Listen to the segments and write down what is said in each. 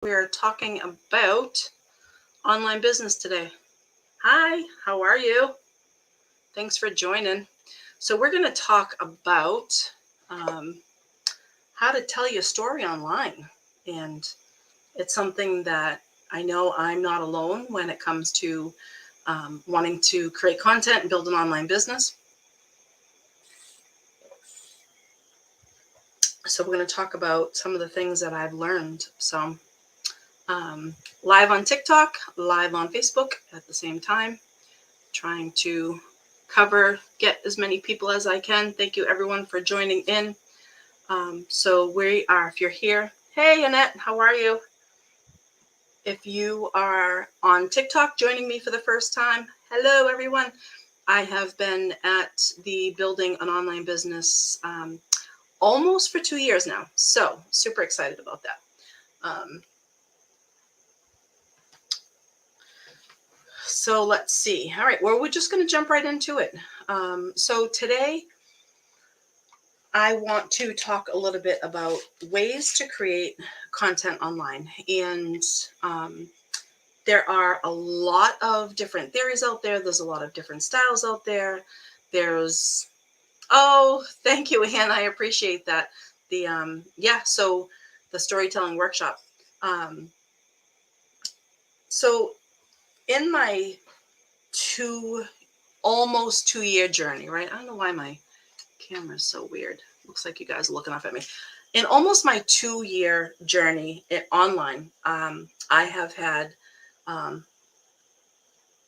We're talking about online business today. Hi, how are you? Thanks for joining. So, we're going to talk about um, how to tell your story online. And it's something that I know I'm not alone when it comes to wanting to create content and build an online business. So, we're going to talk about some of the things that I've learned. So, um, live on TikTok, live on Facebook at the same time, trying to get as many people as I can. Thank you everyone for joining in. So we are, if you're here, hey Annette, how are you? If you are on TikTok joining me for the first time, hello everyone. I have been at the building an online business almost for 2 years now. So super excited about that. So let's see. All right, well, we're just going to jump right into it. So today I want to talk a little bit about ways to create content online. And there are a lot of different theories out there. There's a lot of different styles out there. There's, oh, thank you, Anne. I appreciate that. So the storytelling workshop. Um, so in my almost 2 year journey, right? I don't know why my camera's so weird. Looks like you guys are looking off at me. In almost my 2 year journey online, I have had um,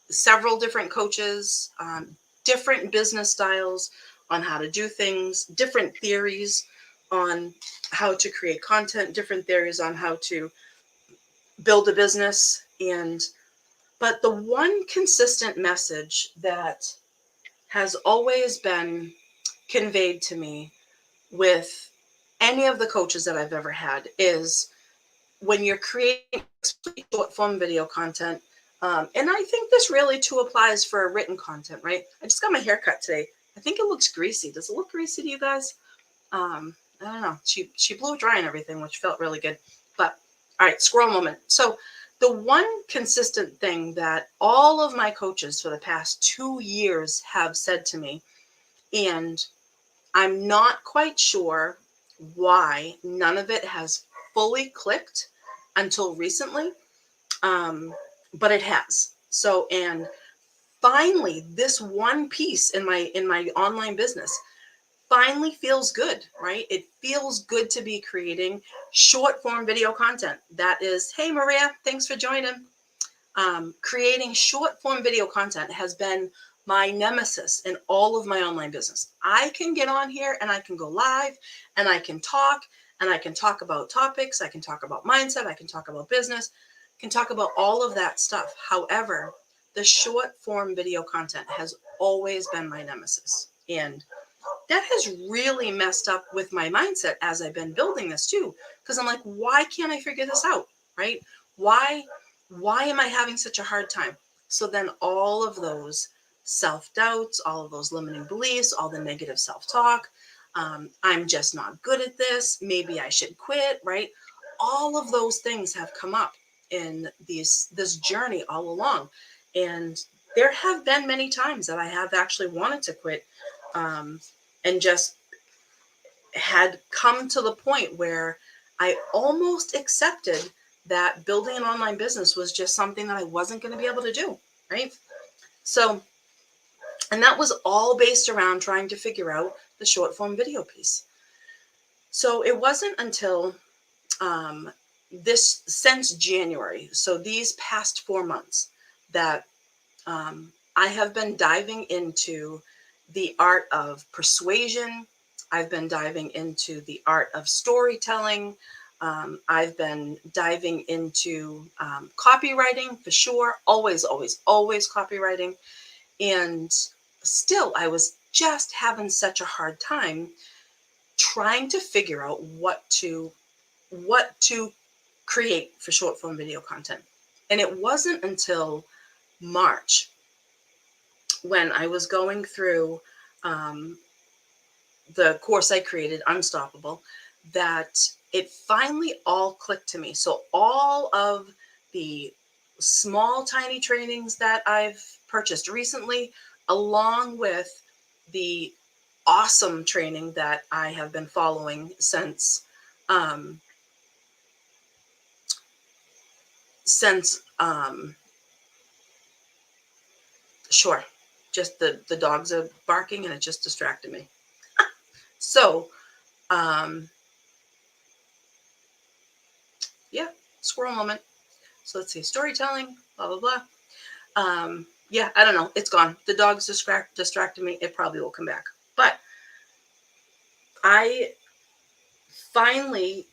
several different coaches, different business styles on how to do things, different theories on how to create content, different theories on how to build a business. But the one consistent message that has always been conveyed to me with any of the coaches that I've ever had is when you're creating short form video content, and I think this really too applies for written content, right? I just got my hair cut today. I think it looks greasy. Does it look greasy to you guys? I don't know. She blew dry and everything, which felt really good. But all right, squirrel moment. So the one consistent thing that all of my coaches for the past 2 years have said to me, and I'm not quite sure why none of it has fully clicked until recently, but it has. So, and finally, this one piece in my online business finally feels good, right? It feels good to be creating short form video content. That is, hey Maria, thanks for joining. Creating short form video content has been my nemesis in all of my online business. I can get on here and I can go live and I can talk about topics. I can talk about mindset. I can talk about business. I can talk about all of that stuff. However, the short form video content has always been my nemesis. And that has really messed up with my mindset as I've been building this too. Because I'm like, why can't I figure this out? Right? Why why am I having such a hard time? So then all of those self-doubts, all of those limiting beliefs, all the negative self-talk, I'm just not good at this, maybe I should quit, right? All of those things have come up in this journey all along. And there have been many times that I have actually wanted to quit, and just had come to the point where I almost accepted that building an online business was just something that I wasn't going to be able to do, right? So, and that was all based around trying to figure out the short form video piece. So it wasn't until um, since January, so these past 4 months, that I have been diving into the art of persuasion. I've been diving into the art of storytelling. I've been diving into copywriting for sure. Always, always, always copywriting. And still, I was just having such a hard time trying to figure out what to create for short form video content. And it wasn't until March, when I was going through um, the course I created, Unstoppable, that it finally all clicked to me. So all of the small, tiny trainings that I've purchased recently, along with the awesome training that I have been following um, since sure, just the dogs are barking and it just distracted me. So um, yeah, squirrel moment. So let's see, storytelling, blah blah blah. Yeah, I don't know. It's gone. The dog's distracted me. It probably will come back. But I finally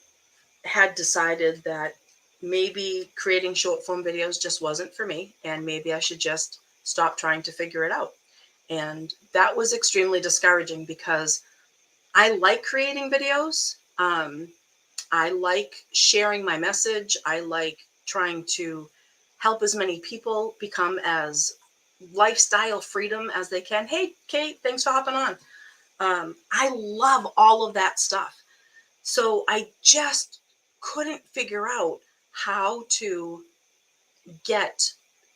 had decided that maybe creating short form videos just wasn't for me, and maybe I should just stop trying to figure it out. And that was extremely discouraging because I like creating videos. I like sharing my message. I like trying to help as many people become as lifestyle freedom as they can. Hey, Kate, thanks for hopping on. I love all of that stuff. So I just couldn't figure out how to get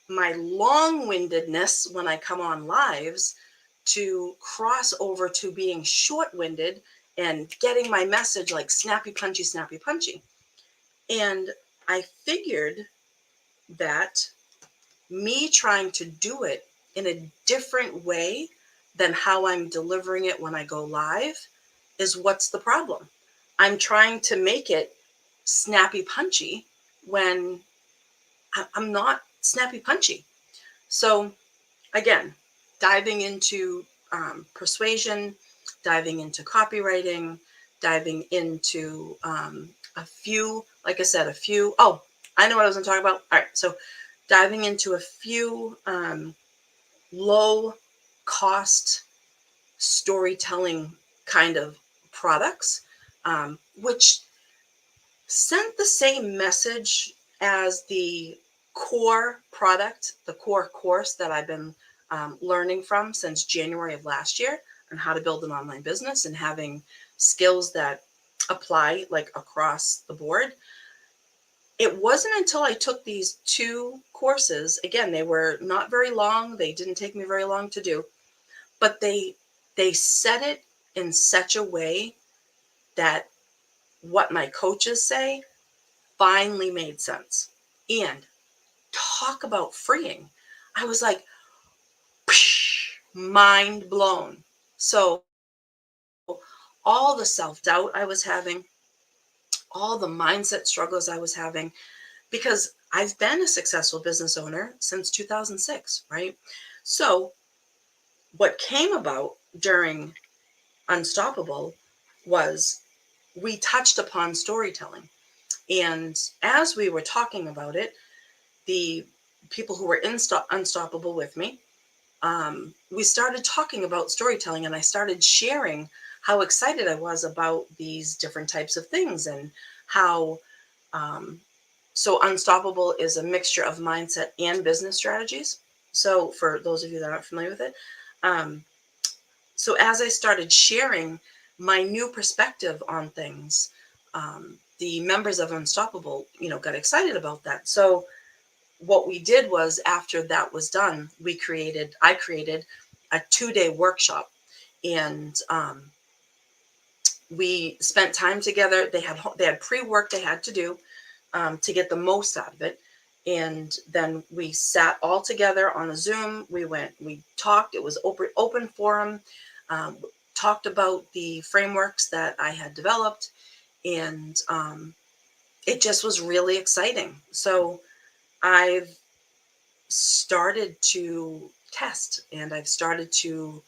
my long-windedness when I come on lives to cross over to being short-winded and getting my message like snappy, punchy, snappy, punchy. And I figured that me trying to do it in a different way than how I'm delivering it when I go live is what's the problem. I'm trying to make it snappy punchy when I'm not snappy punchy. So, again, diving into persuasion, diving into copywriting, diving into a few, like I said, a few. Oh, I know what I was going to talk about. All right. So, diving into a few low cost storytelling kind of products, which sent the same message as the core product, the core course that I've been learning from since January of last year on how to build an online business and having skills that apply like across the board. It wasn't until I took these two courses, again, they were not very long, they didn't take me very long to do, but they said it in such a way that what my coaches say finally made sense. And talk about freeing. I was like, mind blown. So, all the self doubt I was having, all the mindset struggles I was having, because I've been a successful business owner since 2006, right? So, what came about during Unstoppable was we touched upon storytelling. And as we were talking about it, the people who were unstoppable with me, we started talking about storytelling, and I started sharing how excited I was about these different types of things and how um, so Unstoppable is a mixture of mindset and business strategies. So for those of you that aren't familiar with it, um, so as I started sharing my new perspective on things, the members of Unstoppable, got excited about that. So what we did was after that was done, I created a 2-day workshop, and we spent time together. They had pre-work they had to do to get the most out of it. And then we sat all together on a Zoom. We talked. It was open forum. Um, Talked about the frameworks that I had developed, and it just was really exciting. So I've started to test, and I've started to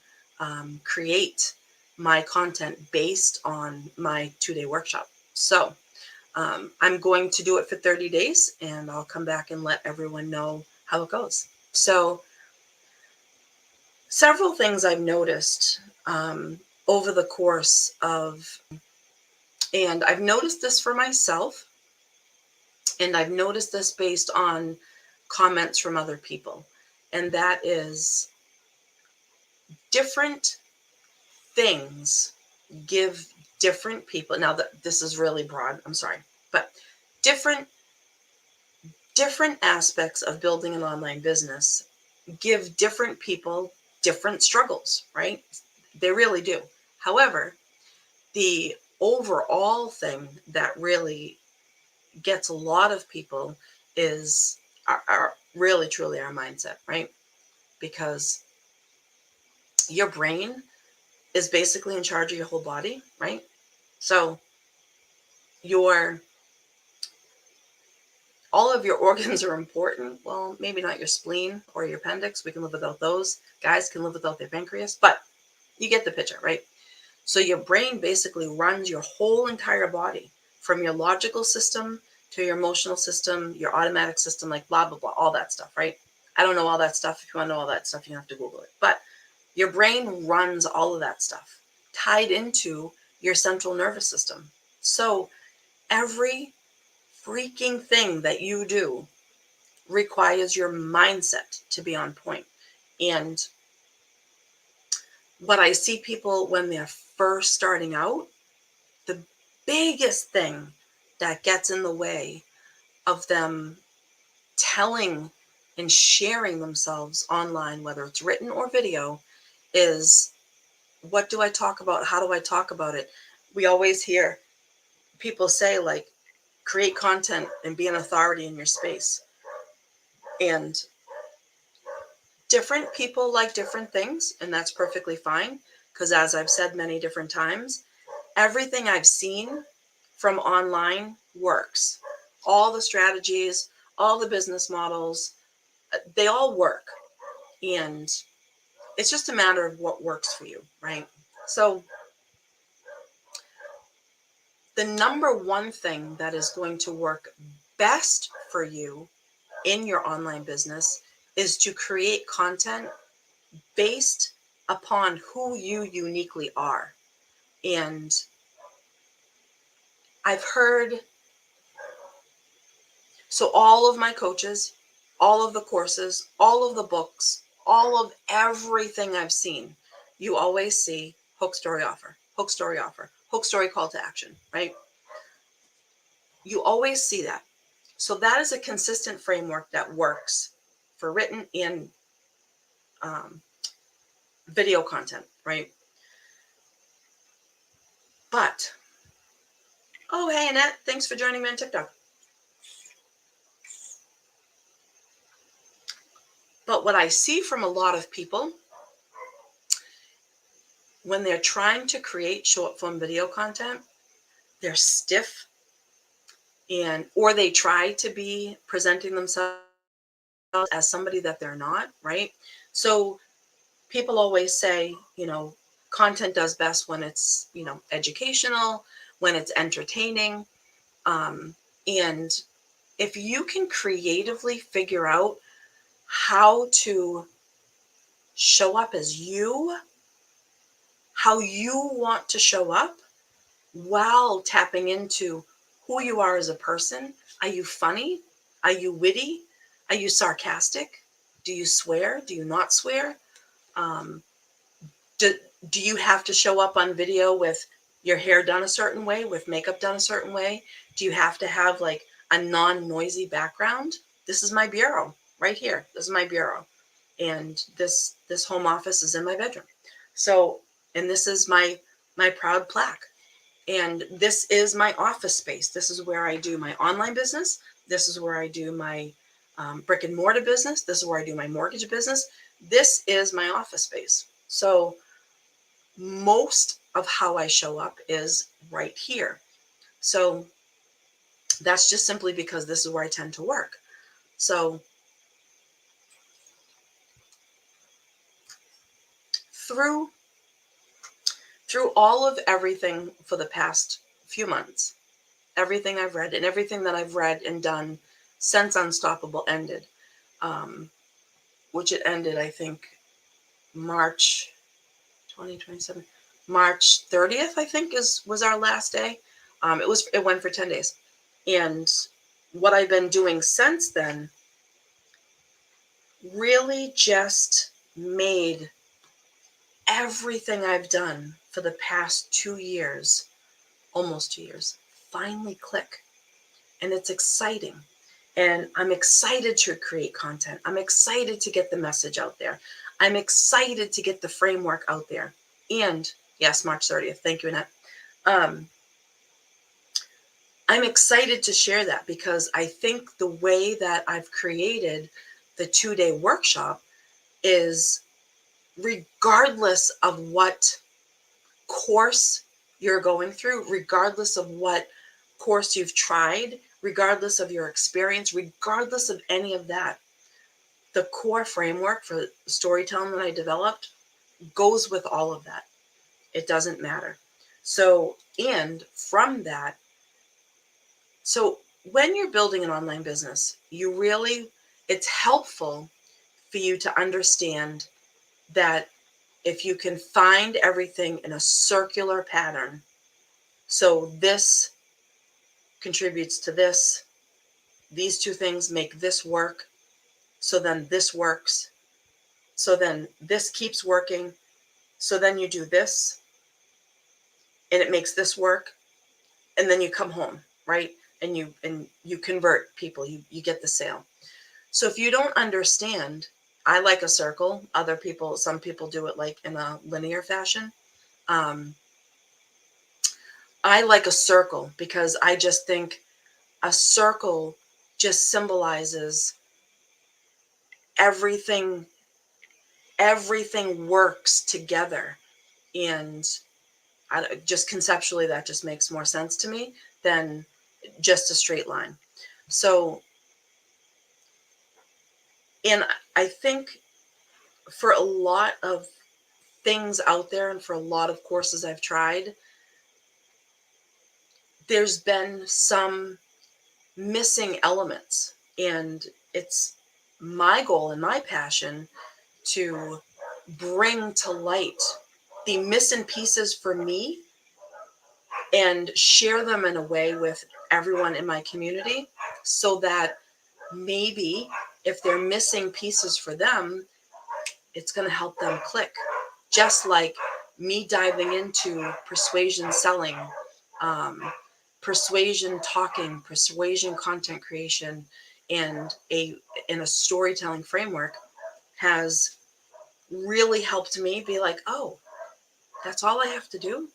create my content based on my 2-day workshop. So I'm going to do it for 30 days, and I'll come back and let everyone know how it goes. So several things I've noticed over the course of, and I've noticed this for myself, and I've noticed this based on comments from other people, and that is different things give different people, now that this is really broad, I'm sorry, but different aspects of building an online business give different people different struggles, right? They really do. However, the overall thing that really gets a lot of people is our really truly our mindset, right? Because your brain is basically in charge of your whole body, right? So your all of your organs are important. Well, maybe not your spleen or your appendix. We can live without those. Guys can live without their pancreas, but you get the picture, right? So your brain basically runs your whole entire body, from your logical system to your emotional system, your automatic system, like blah, blah, blah, all that stuff, right? I don't know all that stuff. If you want to know all that stuff, you have to Google it. But your brain runs all of that stuff tied into your central nervous system. So every freaking thing that you do requires your mindset to be on point. And what I see people when they're first starting out, the biggest thing that gets in the way of them telling and sharing themselves online, whether it's written or video, is what do I talk about? How do I talk about it? We always hear people say, like, create content and be an authority in your space. And different people like different things, and that's perfectly fine. Because as I've said many different times, everything I've seen from online works. All the strategies, all the business models, they all work. And it's just a matter of what works for you, right? So the number one thing that is going to work best for you in your online business is to create content based upon who you uniquely are. And I've heard, so all of my coaches, all of the courses, all of the books, all of everything I've seen, you always see hook, story, offer, hook, story, offer, hook, story, call to action, right? You always see that. So that is a consistent framework that works for written and um, video content, right? But, oh, hey, Annette, thanks for joining me on TikTok. But what I see from a lot of people when they're trying to create short form video content, they're stiff, and or they try to be presenting themselves as somebody that they're not, right? So people always say, content does best when it's, educational, when it's entertaining. And if you can creatively figure out how to show up as you, how you want to show up while tapping into who you are as a person. Are you funny? Are you witty? Are you sarcastic? Do you swear? Do you not swear? Um, do, do you have to show up on video with your hair done a certain way, with makeup done a certain way? Do you have to have like a non-noisy background? This is my bureau right here. This is my bureau. And this home office is in my bedroom. So, and this is my proud plaque. And this is my office space. This is where I do my online business. This is where I do my brick and mortar business. This is where I do my mortgage business. This is my office space. So most of how I show up is right here. So that's just simply because this is where I tend to work. So through all of everything for the past few months, everything I've read and everything that I've read and done since Unstoppable ended, which it ended, I think, March 2027, March 30th, I think was our last day. It went for 10 days. And what I've been doing since then really just made everything I've done for the past 2 years almost 2 years, finally click. And it's exciting. And I'm excited to create content. I'm excited to get the message out there. I'm excited to get the framework out there. And yes, March 30th. Thank you, Annette. I'm excited to share that because I think the way that I've created the 2-day workshop is, regardless of what course you're going through, regardless of what course you've tried, regardless of your experience, regardless of any of that, the core framework for storytelling that I developed goes with all of that. It doesn't matter. So, and from that, so when you're building an online business, it's helpful for you to understand that if you can find everything in a circular pattern, so this contributes to this, these two things make this work, so then this works, so then this keeps working, so then you do this, and it makes this work, and then you come home, right? And you convert people, you get the sale. So if you don't understand, I like a circle. Some people do it like in a linear fashion. I like a circle because I just think a circle just symbolizes everything. Everything works together, and just conceptually that just makes more sense to me than just a straight line. So, and I think for a lot of things out there and for a lot of courses I've tried, there's been some missing elements, and it's my goal and my passion to bring to light the missing pieces for me and share them in a way with everyone in my community, so that maybe if they're missing pieces for them, it's going to help them click. Just like me diving into persuasion selling, persuasion talking, persuasion content creation, and in a storytelling framework has really helped me be like, oh, that's all I have to do?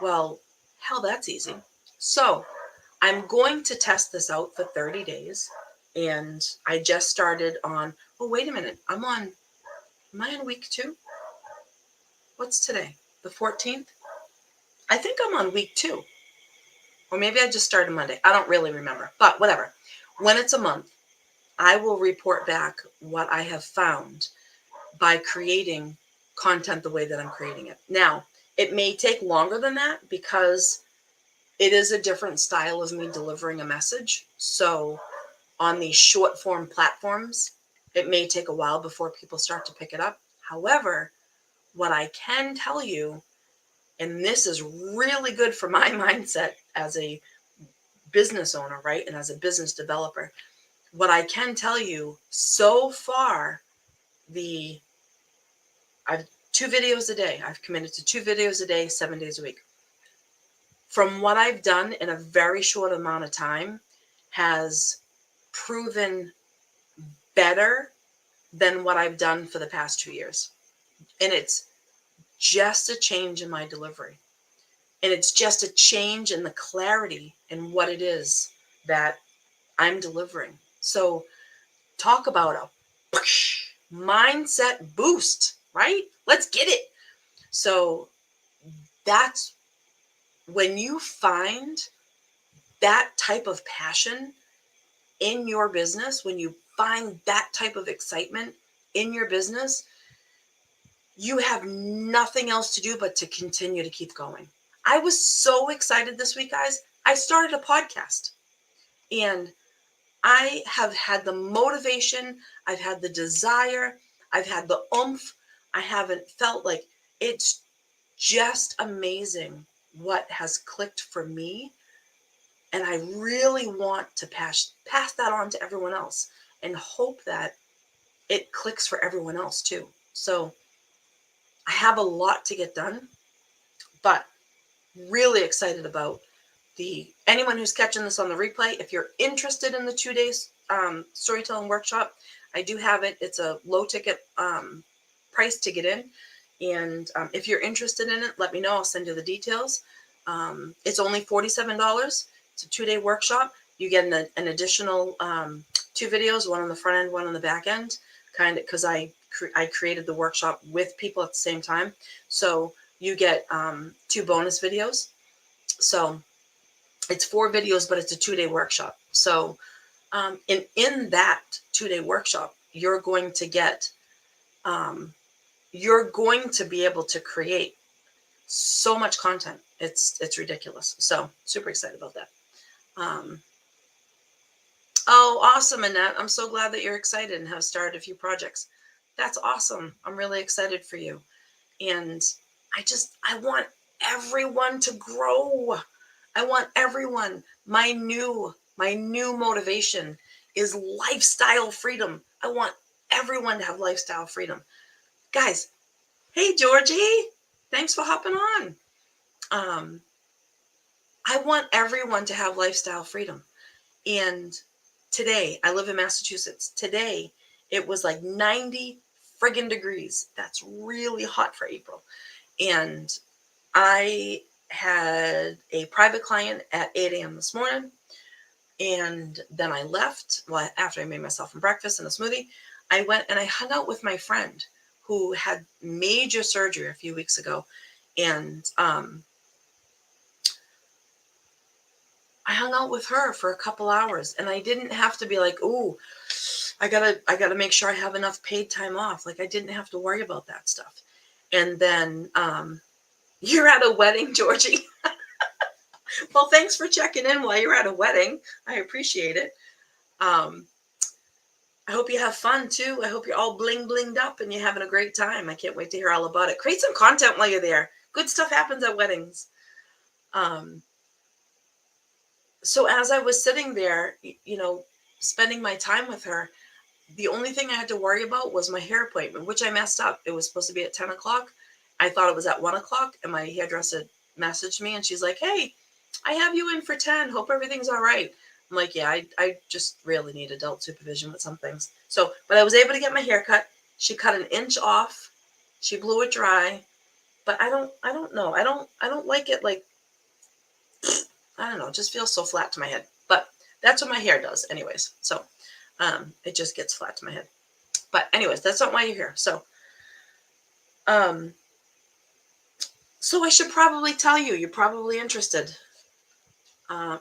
Well, hell, that's easy. So I'm going to test this out for 30 days. And I just started on, oh, wait a minute. Am I on week 2? What's today? The 14th? I think I'm on week 2. Or maybe I just started Monday. I don't really remember, but whatever. When it's a month, I will report back what I have found by creating content the way that I'm creating it. Now, it may take longer than that because it is a different style of me delivering a message. So on these short form platforms, it may take a while before people start to pick it up. However, what I can tell you, and this is really good for my mindset as a business owner, right? And as a business developer, what I can tell you so far, I've 2 videos a day. I've committed to 2 videos a day, 7 days a week. From what I've done in a very short amount of time has proven better than what I've done for the past 2 years. And it's just a change in my delivery. And it's just a change in the clarity in what it is that I'm delivering. So talk about a mindset boost, right? Let's get it. So that's when you find that type of passion in your business, when you find that type of excitement in your business, you have nothing else to do but to continue to keep going. I was so excited this week, guys. I started a podcast, and I have had the motivation, I've had the desire, I've had the oomph. I haven't felt like it's just amazing what has clicked for me. And I really want to pass that on to everyone else and hope that it clicks for everyone else too. So I have a lot to get done, but really excited about anyone who's catching this on the replay. If you're interested in the 2 days storytelling workshop, I do have it. It's a low ticket price to get in. And if you're interested in it, let me know. I'll send you the details. It's only $47. It's a 2-day workshop. You get an additional 2 videos, one on the front end, one on the back end, kind of because I created the workshop with people at the same time. So you get 2 bonus videos. So it's 4 videos, but it's a 2-day workshop. So in that 2-day workshop, you're going to get, you're going to be able to create so much content. It's ridiculous. So super excited about that. Oh, awesome, Annette. I'm so glad that you're excited and have started a few projects. That's awesome. I'm really excited for you. And I want everyone to grow. I want everyone. My new motivation is lifestyle freedom. I want everyone to have lifestyle freedom. Guys, hey, Georgie, thanks for hopping on. I want everyone to have lifestyle freedom. And today, I live in Massachusetts. Today, it was like 90 friggin' degrees. That's really hot for April. And I had a private client at 8 a.m. this morning. And then I left. Well, after I made myself some breakfast and a smoothie, I went and I hung out with my friend who had major surgery a few weeks ago. And I hung out with her for a couple hours, and I didn't have to be like, "Ooh, I gotta make sure I have enough paid time off." Like, I didn't have to worry about that stuff. And then you're at a wedding, Georgie. Well, thanks for checking in while you're at a wedding. I appreciate it. I hope you have fun too. I hope you're all bling blinged up and you're having a great time. I can't wait to hear all about it. Create some content while you're there. Good stuff happens at weddings. So as I was sitting there, spending my time with her, the only thing I had to worry about was my hair appointment, which I messed up. It was supposed to be at 10 o'clock. I thought it was at 1 o'clock, and my hairdresser messaged me, and she's like, "Hey, I have you in for 10. Hope everything's all right." I'm like, "Yeah, I just really need adult supervision with some things." So, but I was able to get my hair cut. She cut an inch off. She blew it dry. But I don't know. I don't like it like, I don't know. It just feels so flat to my head. But that's what my hair does anyways. So it just gets flat to my head. But anyways, that's not why you're here. So I should probably tell you, you're probably interested.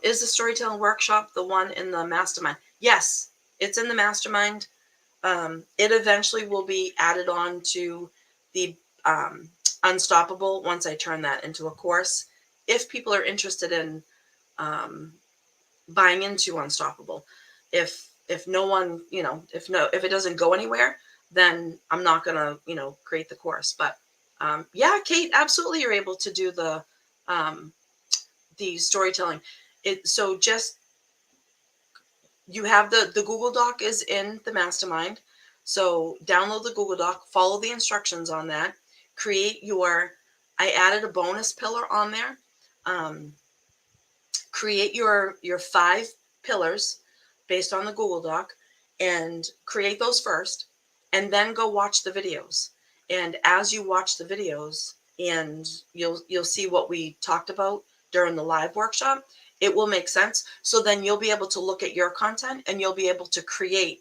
Is the storytelling workshop the one in the mastermind? Yes, it's in the mastermind. It eventually will be added on to the Unstoppable once I turn that into a course. If people are interested in buying into Unstoppable, if no one, if it doesn't go anywhere, then I'm not gonna, create the course. But yeah, Kate, absolutely, you're able to do the storytelling. So just, you have the Google Doc is in the mastermind. So download the Google Doc, follow the instructions on that, I added a bonus pillar on there. Create your 5 pillars based on the Google Doc, and create those first, and then go watch the videos. And as you watch the videos, and you'll see what we talked about during the live workshop, it will make sense. So then you'll be able to look at your content, and you'll be able to create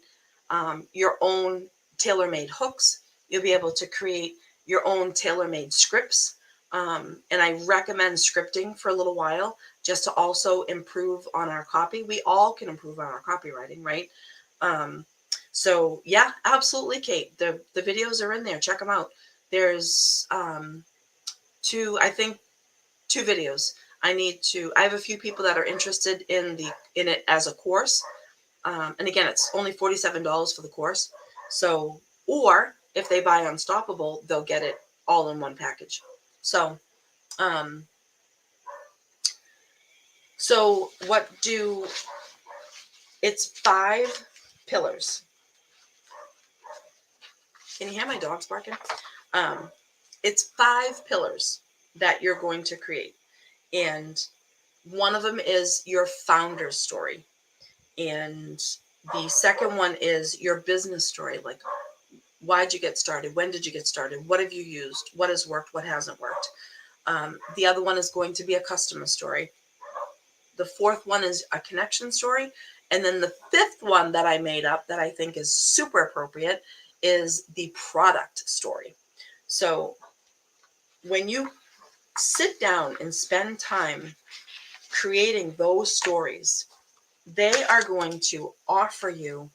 your own tailor-made hooks. You'll be able to create your own tailor-made scripts. And I recommend scripting for a little while, just to also improve on our copy. We all can improve on our copywriting, right? So yeah, absolutely, Kate. The videos are in there. Check them out. There's 2 videos. I have a few people that are interested in it as a course. And again, it's only $47 for the course. So, or if they buy Unstoppable, they'll get it all in one package. So, it's 5 pillars. Can you hear my dogs barking? It's 5 pillars that you're going to create. And one of them is your founder's story. And the second one is your business story. Like, why'd you get started? When did you get started? What have you used? What has worked? What hasn't worked? The other one is going to be a customer story. The fourth one is a connection story. And then the fifth one that I made up that I think is super appropriate is the product story. So when you sit down and spend time creating those stories, they are going to offer you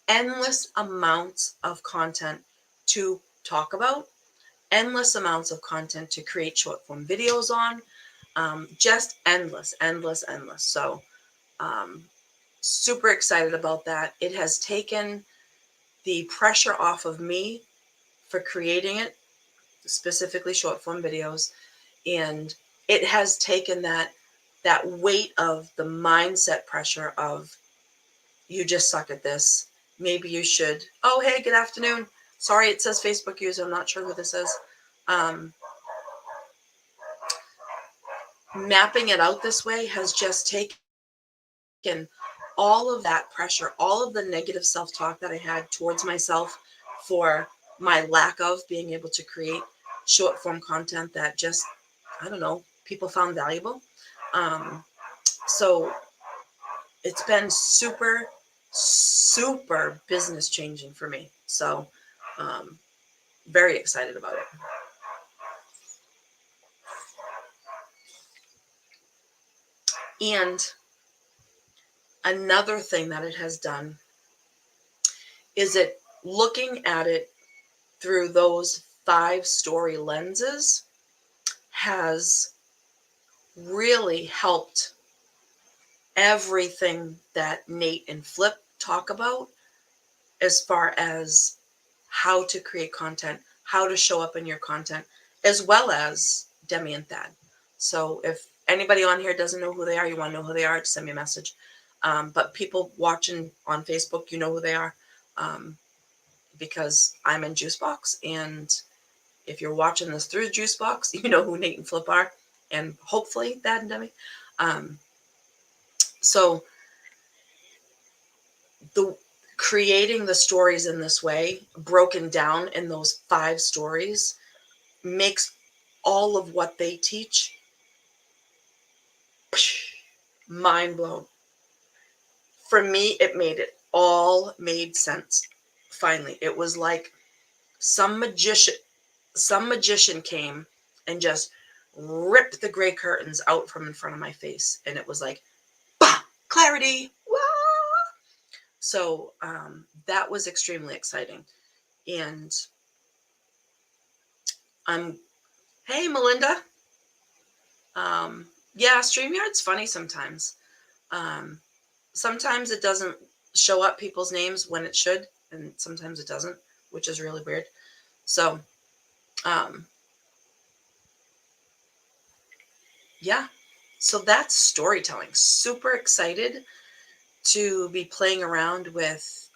endless amounts of content to talk about, endless amounts of content to create short form videos on, just endless, endless, endless. So super excited about that. It has taken the pressure off of me for creating it, specifically short form videos, and it has taken that weight of the mindset pressure of, you just suck at this. Maybe you should. Oh, hey, good afternoon. Sorry, it says Facebook user. I'm not sure who this is. Mapping it out this way has just taken all of that pressure, all of the negative self-talk that I had towards myself for my lack of being able to create short form content that just, I don't know, people found valuable. So it's been super, super business changing for me. So very excited about it. And another thing that it has done is it looking at it through those 5 story lenses has really helped everything that Nate and Flip talk about as far as how to create content, how to show up in your content, as well as Demi and Thad. So if anybody on here doesn't know who they are, you want to know who they are, just send me a message. But people watching on Facebook, you know who they are, because I'm in Juicebox. And if you're watching this through Juicebox, you know who Nate and Flip are, and hopefully Thad and Demi. So the creating the stories in this way, broken down in those 5 stories, makes all of what they teach mind blown. For me, it made sense. Finally, it was like some magician came and just ripped the gray curtains out from in front of my face, and it was like, bah, clarity. Wah! So that was extremely exciting. And hey, Melinda. Yeah, StreamYard's funny sometimes. Sometimes it doesn't show up people's names when it should, and sometimes it doesn't, which is really weird. So, yeah. So that's storytelling. Super excited to be playing around with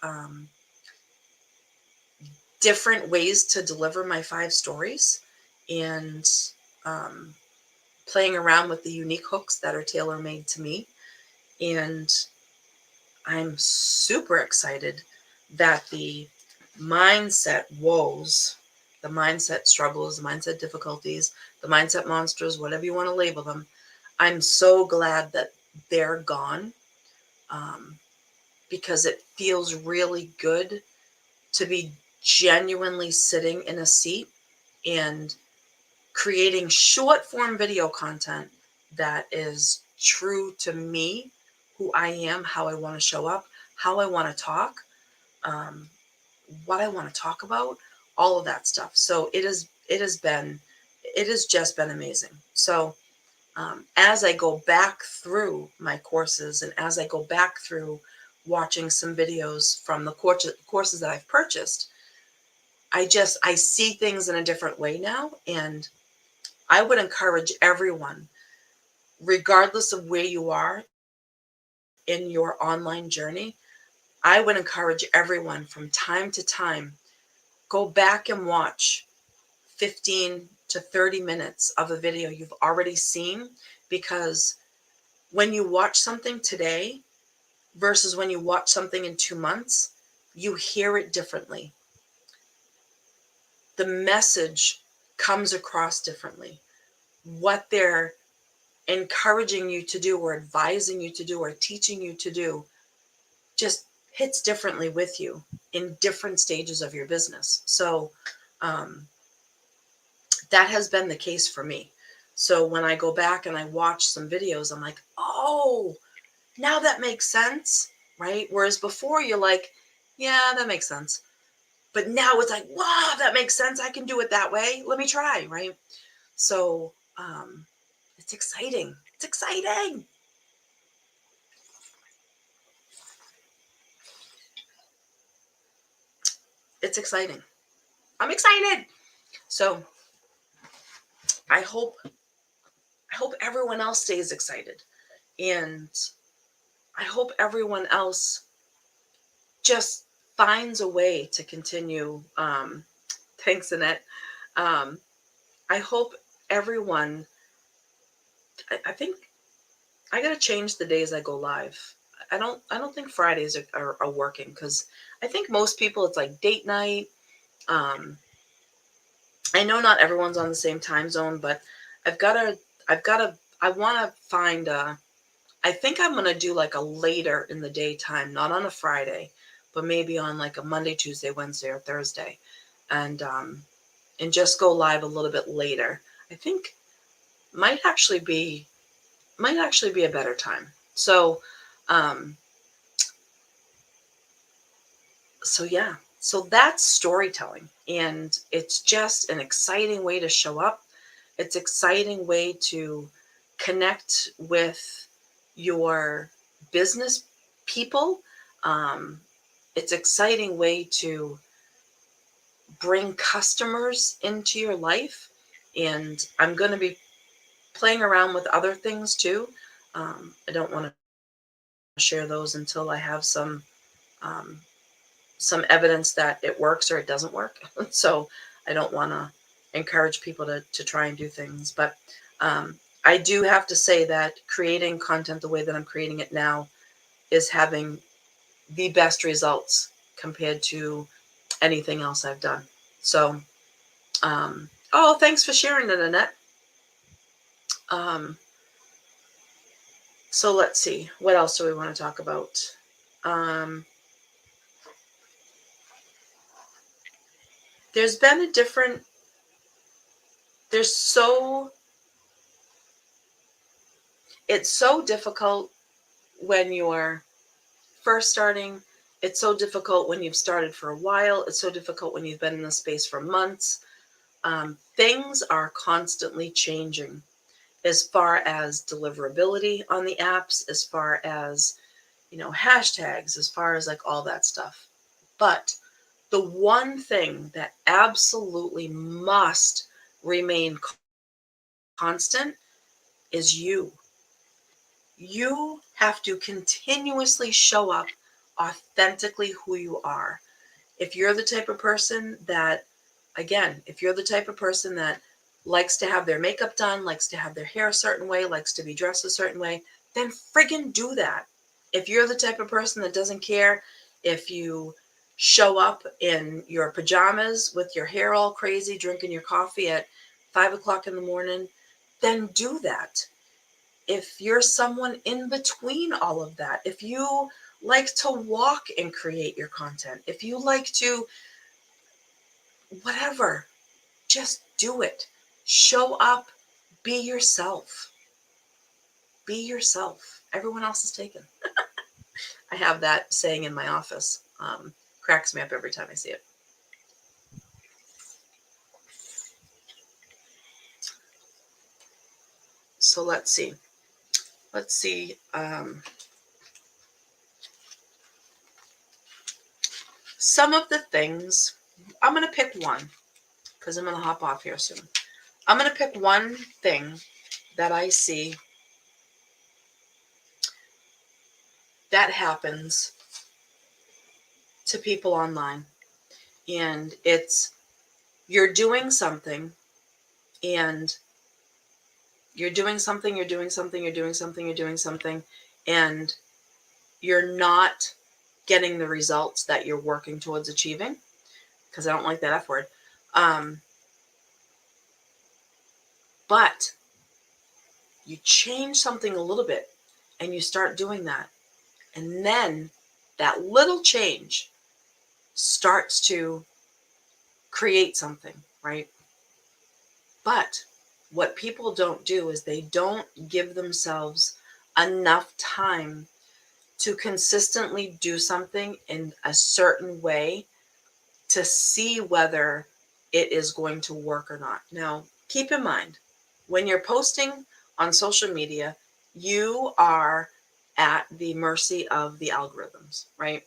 different ways to deliver my 5 stories, and playing around with the unique hooks that are tailor-made to me. And I'm super excited that the mindset woes, the mindset struggles, the mindset difficulties, the mindset monsters, whatever you want to label them, I'm so glad that they're gone, because it feels really good to be genuinely sitting in a seat and creating short form video content that is true to me, who I am, how I want to show up, how I want to talk, um, what I want to talk about, all of that stuff. So it has just been amazing. So as I go back through my courses, and as I go back through watching some videos from the courses that I've purchased, I see things in a different way now. And I would encourage everyone, regardless of where you are in your online journey, I would encourage everyone from time to time, go back and watch 15 to 30 minutes of a video you've already seen because when you watch something today versus when you watch something in 2 months, you hear it differently. The message comes across differently. What they're encouraging you to do or advising you to do or teaching you to do just hits differently with you in different stages of your business. So that has been the case for me. So when I go back and I watch some videos, I'm like, oh, now that makes sense, right? Whereas before you're like, yeah, that makes sense. But now it's like, wow, that makes sense. I can do it that way. Let me try, right? So it's exciting. It's exciting. It's exciting. I'm excited. So I hope everyone else stays excited. And I hope everyone else just finds a way to continue. Thanks, Annette. Um, I hope everyone, I think I gotta change the days I go live. I don't think Fridays are working because I think most people it's like date night. Um, I know not everyone's on the same time zone, but I've gotta I wanna find I think I'm gonna do like a later in the daytime, not on a Friday, but maybe on like a Monday, Tuesday, Wednesday, or Thursday, and um, and just go live a little bit later. I think might actually be might actually be a better time. So, um, so yeah, so that's storytelling, and it's just an exciting way to show up. It's exciting way to connect with your business people. Um, it's exciting way to bring customers into your life, and I'm going to be playing around with other things too. I don't want to share those until I have um, some evidence that it works or it doesn't work. So I don't want to encourage people to try and do things. But I do have to say that creating content the way that I'm creating it now is having the best results compared to anything else I've done. So, oh, thanks for sharing that, Annette. Um, so let's see. What else do we want to talk about? Um, there's been a different, there's so, it's so difficult when you're first starting. It's so difficult when you've started for a while. It's so difficult when you've been in the space for months. Things are constantly changing as far as deliverability on the apps, as far as, hashtags, as far as like all that stuff. But the one thing that absolutely must remain constant is you. You have to continuously show up authentically who you are. If you're the type of person that, again, if you're the type of person that likes to have their makeup done, likes to have their hair a certain way, likes to be dressed a certain way, then friggin' do that. If you're the type of person that doesn't care if you show up in your pajamas with your hair all crazy, drinking your coffee at 5 o'clock in the morning, then do that. If you're someone in between all of that, if you like to walk and create your content, if you like to, whatever, just do it. Show up, be yourself. Be yourself. Everyone else is taken. I have that saying in my office. Cracks me up every time I see it. So let's see. Let's see. Some of the things, I'm going to pick one because I'm going to hop off here soon. I'm going to pick one thing that I see that happens to people online. And it's you're doing something and You're doing something, you're doing something, you're doing something, you're doing something, and you're not getting the results that you're working towards achieving, because I don't like that F word. But you change something a little bit and you start doing that. And then that little change starts to create something, right? But what people don't do is they don't give themselves enough time to consistently do something in a certain way to see whether it is going to work or not. Now, keep in mind, when you're posting on social media, you are at the mercy of the algorithms, right?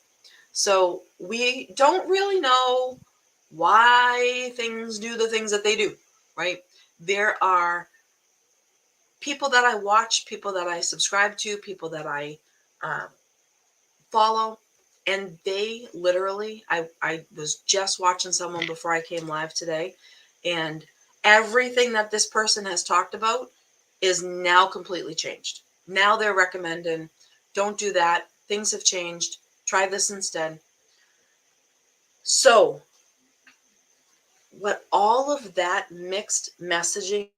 So we don't really know why things do the things that they do, right? There are people that I watch, people that I subscribe to, people that I uh, follow, and they literally, I was just watching someone before I came live today, and everything that this person has talked about is now completely changed. Now they're recommending, don't do that, things have changed, try this instead. So what all of that mixed messaging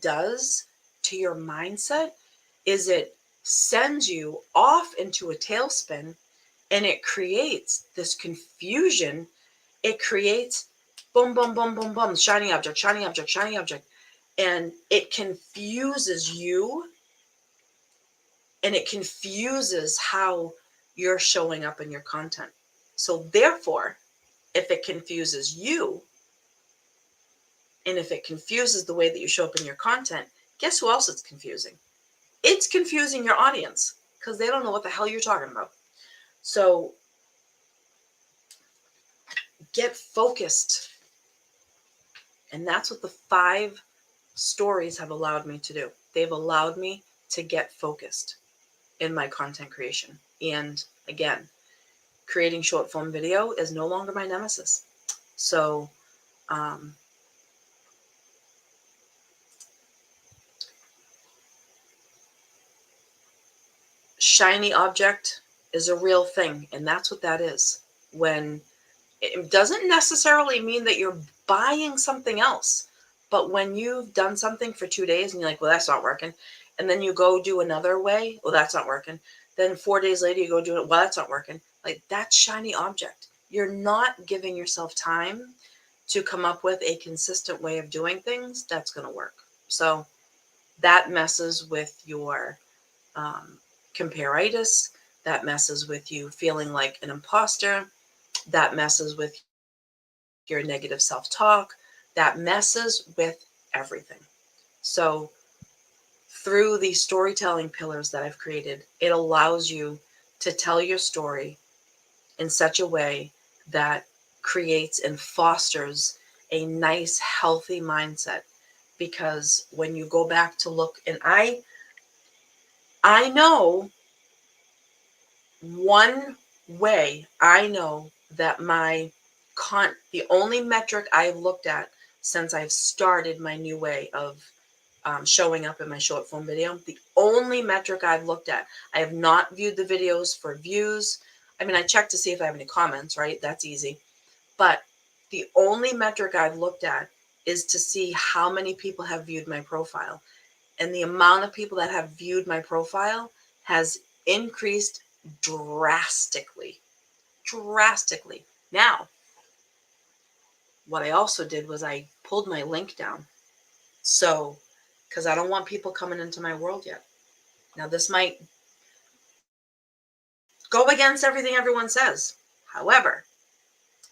does to your mindset is it sends you off into a tailspin, and it creates this confusion. It creates boom, boom, boom, boom, boom, shiny object, shiny object, shiny object. And it confuses you, and it confuses how you're showing up in your content. So therefore, if it confuses you, and if it confuses the way that you show up in your content, guess who else it's confusing? It's confusing your audience, because they don't know what the hell you're talking about. So get focused. And that's what the 5 stories have allowed me to do. They've allowed me to get focused in my content creation. And again, creating short form video is no longer my nemesis. So, shiny object is a real thing. And that's what that is. When it doesn't necessarily mean that you're buying something else, but when you've done something for 2 days and you're like, well, that's not working, and then you go do another way, well, that's not working, then 4 days later you go do it, well, that's not working, like, that's shiny object. You're not giving yourself time to come up with a consistent way of doing things that's going to work. So that messes with your comparitis, that messes with you feeling like an imposter, that messes with your negative self-talk, that messes with everything. So through the storytelling pillars that I've created, it allows you to tell your story in such a way that creates and fosters a nice, healthy mindset. Because when you go back to look, and I know one way I know that the only metric I've looked at since I've started my new way of showing up in my short form video, the only metric I've looked at, I have not viewed the videos for views. I mean, I check to see if I have any comments, right? That's easy. But the only metric I've looked at is to see how many people have viewed my profile. And the amount of people that have viewed my profile has increased drastically. Drastically. Now, what I also did was I pulled my link down. So, because I don't want people coming into my world yet. Now, this might go against everything everyone says. However,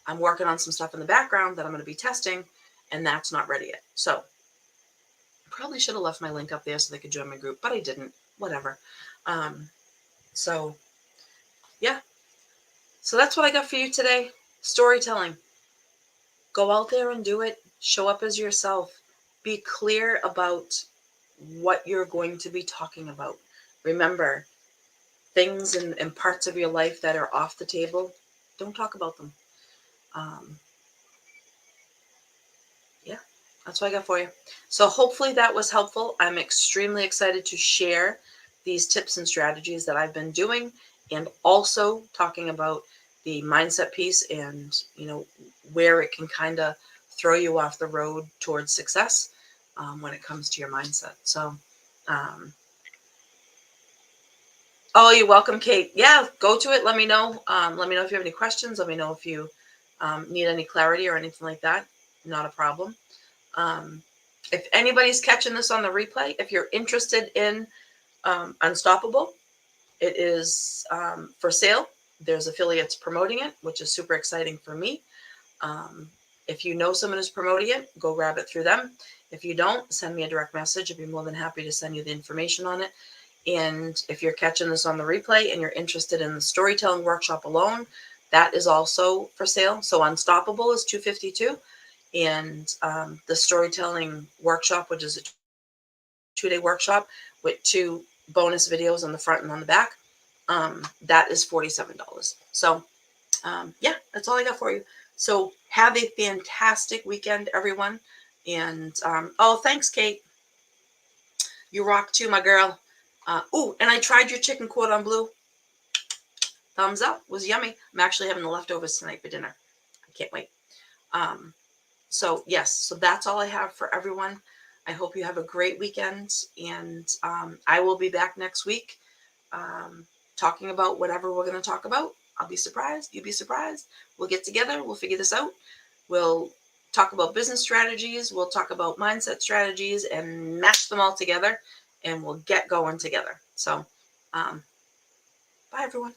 I'm working on some stuff in the background that I'm going to be testing, and that's not ready yet. So, I probably should have left my link up there so they could join my group, but I didn't. Whatever. So, yeah. So that's what I got for you today. Storytelling. Go out there and do it. Show up as yourself. Be clear about what you're going to be talking about. Remember, things and parts of your life that are off the table, don't talk about them. Yeah. That's what I got for you. So hopefully that was helpful. I'm extremely excited to share these tips and strategies that I've been doing, and also talking about the mindset piece and, where it can kind of throw you off the road towards success when it comes to your mindset. So, oh, you're welcome, Kate. Yeah, go to it. Let me know. Let me know if you have any questions. Let me know if you need any clarity or anything like that. Not a problem. If anybody's catching this on the replay, if you're interested in Unstoppable, it is for sale. There's affiliates promoting it, which is super exciting for me. Um, if you know someone who's promoting it, go grab it through them. If you don't, send me a direct message. I'd be more than happy to send you the information on it. And if you're catching this on the replay and you're interested in the storytelling workshop alone, that is also for sale. So Unstoppable is $252, and the storytelling workshop, which is a 2-day workshop with 2 bonus videos on the front and on the back, that is $47. So yeah, that's all I got for you. So have a fantastic weekend, everyone. And oh, thanks, Kate. You rock too, my girl. Oh, and I tried your chicken cordon bleu. Thumbs up. Was yummy. I'm actually having the leftovers tonight for dinner. I can't wait. So yes, so that's all I have for everyone. I hope you have a great weekend, and I will be back next week talking about whatever we're going to talk about. I'll be surprised. You'll be surprised. We'll get together. We'll figure this out. We'll talk about business strategies. We'll talk about mindset strategies and mash them all together, and we'll get going together. So bye, everyone.